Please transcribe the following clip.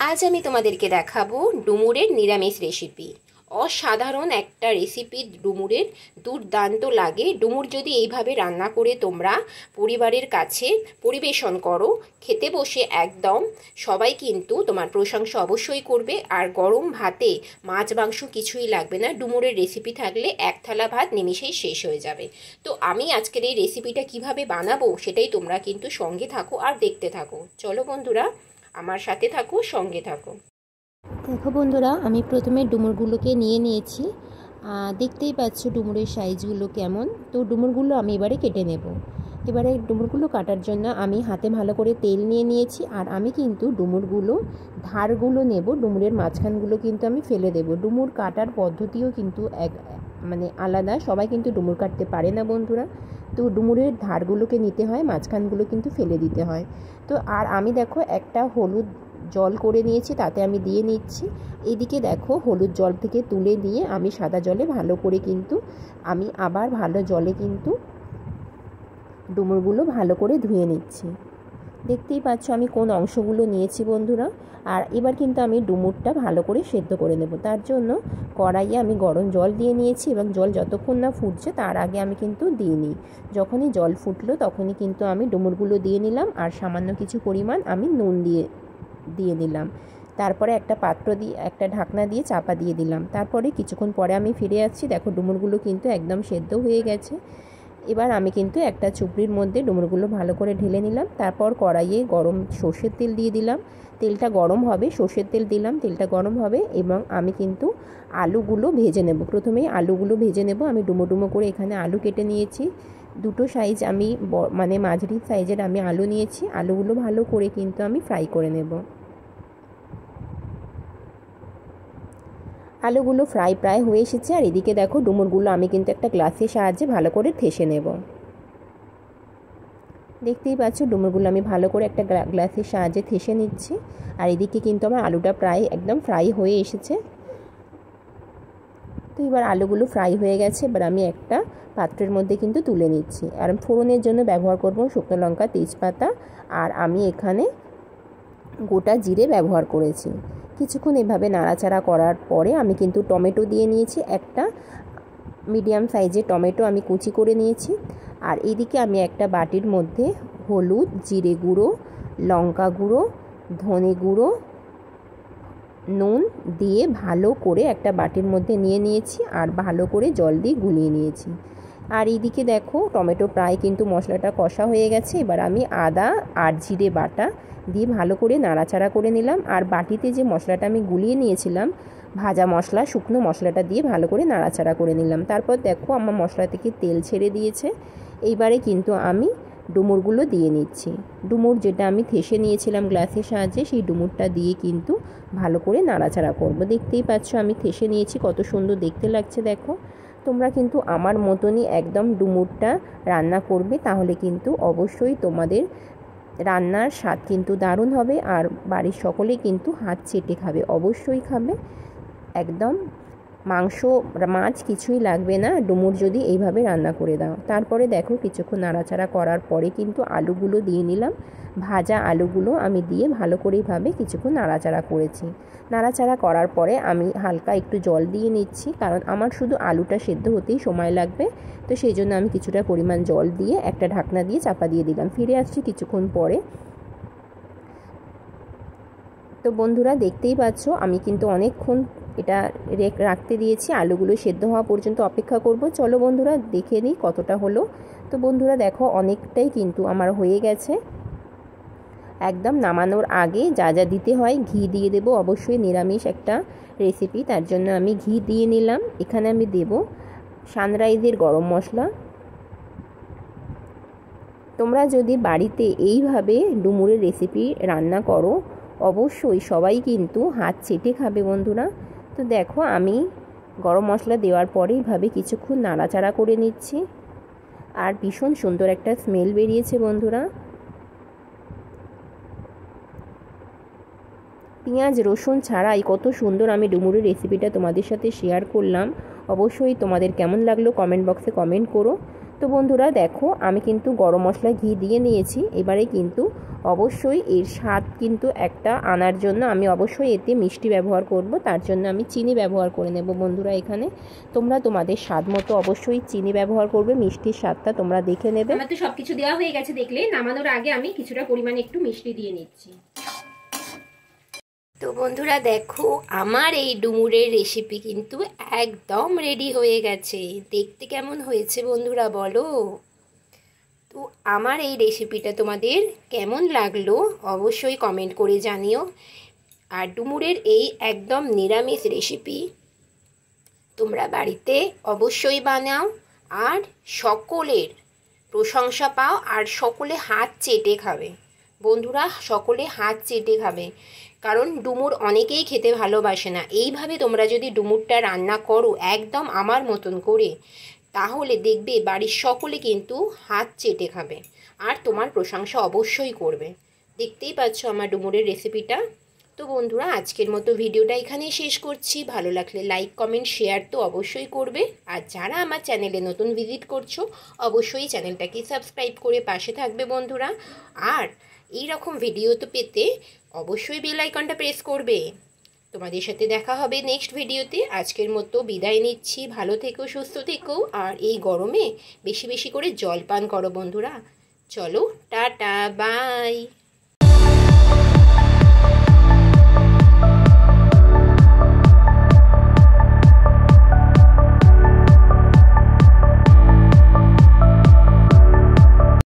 আজ আমি তোমাদেরকে দেখাবো ডুমুরের নিরামিষ রেসিপি। অসাধারণ একটা রেসিপি ডুমুরের, দুর্দান্ত লাগে। ডুমুর যদি এইভাবে রান্না করে তোমরা পরিবারের কাছে পরিবেশন করো, খেতে বসে একদম সবাই কিন্তু তোমার প্রশংসা অবশ্যই করবে। আর গরম ভাতে মাছ মাংস কিছুই লাগবে না, ডুমুরের রেসিপি থাকলে এক থালা ভাত নিমিষেই শেষ হয়ে যাবে। তো আমি আজকের এই রেসিপিটা কিভাবে বানাবো সেটাই তোমরা কিন্তু সঙ্গে থাকো আর দেখতে থাকো। চলো বন্ধুরা, আমার সাথে থাকো, সঙ্গে থাকো। দেখো বন্ধুরা, আমি প্রথমে ডুমুরগুলোকে নিয়ে নিয়েছি। দেখতেই পাচ্ছ ডুমুরের সাইজগুলো কেমন। তো ডুমুরগুলো আমি এবারে কেটে নেব। এবারে ডুমুরগুলো কাটার জন্য আমি হাতে ভালো করে তেল নিয়ে নিয়েছি। আর আমি কিন্তু ডুমুরগুলো ধারগুলো নেব, ডুমুরের মাঝখানগুলো কিন্তু আমি ফেলে দেব। ডুমুর কাটার পদ্ধতিও কিন্তু আলাদা, সবাই কিন্তু ডুমুর কাটতে পারে না বন্ধুরা। তো ডুমুরের ধারগুলোকে নিতে হয়, মাঝখানগুলো কিন্তু ফেলে দিতে হয়। তো আর আমি দেখো একটা হলুদ জল করে নিয়েছি, তাতে আমি দিয়ে নিচ্ছি। এইদিকে দেখো হলুদ জল থেকে তুলে নিয়ে আমি সাদা জলে ভালো করে কিন্তু আমি আবার ভালো জলে কিন্তু ডুমুরগুলো ভালো করে ধুয়ে নিচ্ছি। দেখতেই পাচ্ছ আমি কোন অংশগুলো নিয়েছি বন্ধুরা। আর এবার কিন্তু আমি ডুমুরটা ভালো করে সেদ্ধ করে নেব। তার জন্য কড়াইয়ে আমি গরম জল দিয়ে নিয়েছি এবং জল যতক্ষণ না ফুটছে তার আগে আমি কিন্তু দিইনি। যখনই জল ফুটলো তখনই কিন্তু আমি ডুমুরগুলো দিয়ে নিলাম আর সামান্য কিছু পরিমাণ আমি নুন দিয়ে নিলাম। তারপরে একটা পাত্র দিয়ে একটা ঢাকনা দিয়ে চাপা দিয়ে দিলাম। তারপরে কিছুক্ষণ পরে আমি ফিরে আসছি। দেখো ডুমুরগুলো কিন্তু একদম সেদ্ধ হয়ে গেছে। এবার আমি কিন্তু একটা চুপড়ির মধ্যে ডুমুরগুলো ভালো করে ঢেলে নিলাম। তারপর কড়াইয়ে গরম সর্ষের তেল দিয়ে দিলাম। তেলটা গরম হবে, সর্ষের তেল দিলাম, তেলটা গরম হবে এবং আমি কিন্তু আলুগুলো ভেজে নেব। প্রথমেই আলুগুলো ভেজে নেব। আমি ডুমো ডুমো করে এখানে আলু কেটে নিয়েছি। দুটো সাইজ আমি মাঝারি সাইজের আমি আলু নিয়েছি। আলুগুলো ভালো করে কিন্তু আমি ফ্রাই করে নেব। আলুগুলো ফ্রাই প্রায় হয়ে এসেছে। আর এদিকে দেখো ডুমুরগুলো আমি কিন্তু একটা গ্লাসের সাহায্যে ভালো করে ঠেসে নেব। দেখতেই পাচ্ছ ডুমুরগুলো আমি ভালো করে একটা গ্লাসের সাহায্যে ঠেসে নিচ্ছি। আর এদিকে কিন্তু আমার আলুটা প্রায় একদম ফ্রাই হয়ে এসেছে। তো এবার আলুগুলো ফ্রাই হয়ে গেছে। এবার আমি একটা পাত্রের মধ্যে কিন্তু তুলে নিচ্ছি। আর ফোড়নের জন্য ব্যবহার করব শুকনো লঙ্কা, তেজপাতা, আর আমি এখানে গোটা জিরে ব্যবহার করেছি। কিছুক্ষণ এভাবে নাড়াচাড়া করার পরে আমি কিন্তু টমেটো দিয়ে নিয়েছি। একটা মিডিয়াম সাইজের টমেটো আমি কুচি করে নিয়েছি। আর এদিকে আমি একটা বাটির মধ্যে হলুদ, জিরে গুঁড়ো, লঙ্কা গুঁড়ো, ধনে গুঁড়ো, নুন দিয়ে ভালো করে একটা বাটির মধ্যে নিয়ে নিয়েছি। আর ভালো করে জল দিয়ে গুলিয়ে নিয়েছি। আর এইদিকে দেখো টমেটো প্রায় কিন্তু মশলাটা কষা হয়ে গেছে। এবার আমি আদা আর জিরে বাটা দিয়ে ভালো করে নাড়াচাড়া করে নিলাম। আর বাটিতে যে মশলাটা আমি গুলিয়ে নিয়েছিলাম, ভাজা মশলা, শুকনো মশলাটা দিয়ে ভালো করে নাড়াচাড়া করে নিলাম। তারপর দেখো আমার মশলা থেকে তেল ছেড়ে দিয়েছে। এইবারে কিন্তু আমি ডুমুরগুলো দিয়ে নিচ্ছি। ডুমুর যেটা আমি ঠেসে নিয়েছিলাম গ্লাসের সাহায্যে, সেই ডুমুরটা দিয়ে কিন্তু ভালো করে নাড়াচাড়া করব। দেখতেই পাচ্ছ আমি ঠেসে নিয়েছি, কত সুন্দর দেখতে লাগছে দেখো। তোমরা কিন্তু আমার মতনই একদম ডুমুরটা রান্না করবে, তাহলে কিন্তু অবশ্যই তোমাদের রান্নার স্বাদ কিন্তু দারুণ হবে। আর বাড়ির সকলেই কিন্তু হাত চেটে খাবে, অবশ্যই খাবে। একদম মাংস মাছ কিছুই লাগবে না ডুমুর যদি এইভাবে রান্না করে দাও। তারপরে দেখো কিছুক্ষণ নাড়াচাড়া করার পরে কিন্তু আলুগুলো দিয়ে নিলাম। ভাজা আলুগুলো আমি দিয়ে ভালো করে এইভাবে কিছুক্ষণ নাড়াচাড়া করেছি। নাড়াচাড়া করার পরে আমি হালকা একটু জল দিয়ে নিচ্ছি, কারণ আমার শুধু আলুটা সেদ্ধ হতেই সময় লাগবে। তো সেই জন্য আমি কিছুটা পরিমাণ জল দিয়ে একটা ঢাকনা দিয়ে চাপা দিয়ে দিলাম। ফিরে আসছি কিছুক্ষণ পরে। তো বন্ধুরা দেখতেই পাচ্ছ আমি কিন্তু অনেকক্ষণ এটা রাখতে দিয়েছি। আলুগুলো সেদ্ধ হওয়া পর্যন্ত অপেক্ষা করব। চলো বন্ধুরা দেখে নিই কতটা হলো। তো বন্ধুরা দেখো অনেকটাই কিন্তু আমার হয়ে গেছে। একদম নামানোর আগে যা যা দিতে হয়, ঘি দিয়ে দেব, অবশ্যই নিরামিষ একটা রেসিপি, তার জন্য আমি ঘি দিয়ে নিলাম। এখানে আমি দেব সানরাইজের গরম মশলা। তোমরা যদি বাড়িতে এইভাবে ডুমুরের রেসিপি রান্না করো, অবশ্যই সবাই কিন্তু হাত চেটে খাবে বন্ধুরা। তো দেখো আমি গরম মশলা দেওয়ার পরে এইভাবে কিছুক্ষণ নাড়াচাড়া করে নিচ্ছি। আর ভীষণ সুন্দর একটা স্মেল বেরিয়েছে বন্ধুরা। পেঁয়াজ রসুন ছাড়াই কত সুন্দর আমি ডুমুরের রেসিপিটা তোমাদের সাথে শেয়ার করলাম। অবশ্যই তোমাদের কেমন লাগলো কমেন্ট বক্সে কমেন্ট করো। তো বন্ধুরা দেখো আমি কিন্তু গরম মশলা ঘি দিয়ে নিয়েছি। এবারে কিন্তু অবশ্যই এর স্বাদ কিন্তু একটা আনার জন্য আমি অবশ্যই এতে মিষ্টি ব্যবহার করব, তার জন্য আমি চিনি ব্যবহার করে নেব বন্ধুরা। এখানে তোমরা তোমাদের স্বাদ মতো অবশ্যই চিনি ব্যবহার করবে, মিষ্টির স্বাদটা তোমরা দেখে নেবে। আমার তো সব কিছু দেওয়া হয়ে গেছে, দেখলে নামানোর আগে আমি কিছুটা পরিমাণে একটু মিষ্টি দিয়ে নিচ্ছি। তো বন্ধুরা দেখো, আমার এই ডুমুরের রেসিপি কিন্তু একদম রেডি হয়ে গেছে। দেখতে কেমন হয়েছে বন্ধুরা বলো? তো আমার এই রেসিপিটা তোমাদের কেমন লাগলো অবশ্যই কমেন্ট করে জানিও। আর ডুমুরের এই একদম নিরামিষ রেসিপি তোমরা বাড়িতে অবশ্যই বানাও আর সকলের প্রশংসা পাও, আর সকলে হাত চেটে খাবে বন্ধুরা, সকলে হাত চেটে খাবে। কারণ ডুমুর অনেকেই খেতে ভালোবাসে না। এইভাবে তোমরা যদি ডুমুরটা রান্না করো একদম আমার মতন করে, তাহলে দেখবে বাড়ির সকলে কিন্তু হাত চেটে খাবে আর তোমার প্রশংসা অবশ্যই করবে। দেখতেই পাচ্ছ আমার ডুমুরের রেসিপিটা। তো বন্ধুরা আজকের মতো ভিডিওটা এখানেই শেষ করছি। ভালো লাগলে লাইক কমেন্ট শেয়ার তো অবশ্যই করবে। আর যারা আমার চ্যানেলে নতুন ভিজিট করছো অবশ্যই চ্যানেলটাকে সাবস্ক্রাইব করে পাশে থাকবে বন্ধুরা। আর এই রকম ভিডিও তো পেতে অবশ্যই বেল আইকনটা প্রেস করবে। তোমাদের সাথে দেখা হবে নেক্সট ভিডিওতে। আজকের মতো বিদায় নিচ্ছি। ভালো থেকো, সুস্থ থেকো, আর এই গরমে বেশি বেশি করে জল পান করো বন্ধুরা। চলো টাটা, বাই।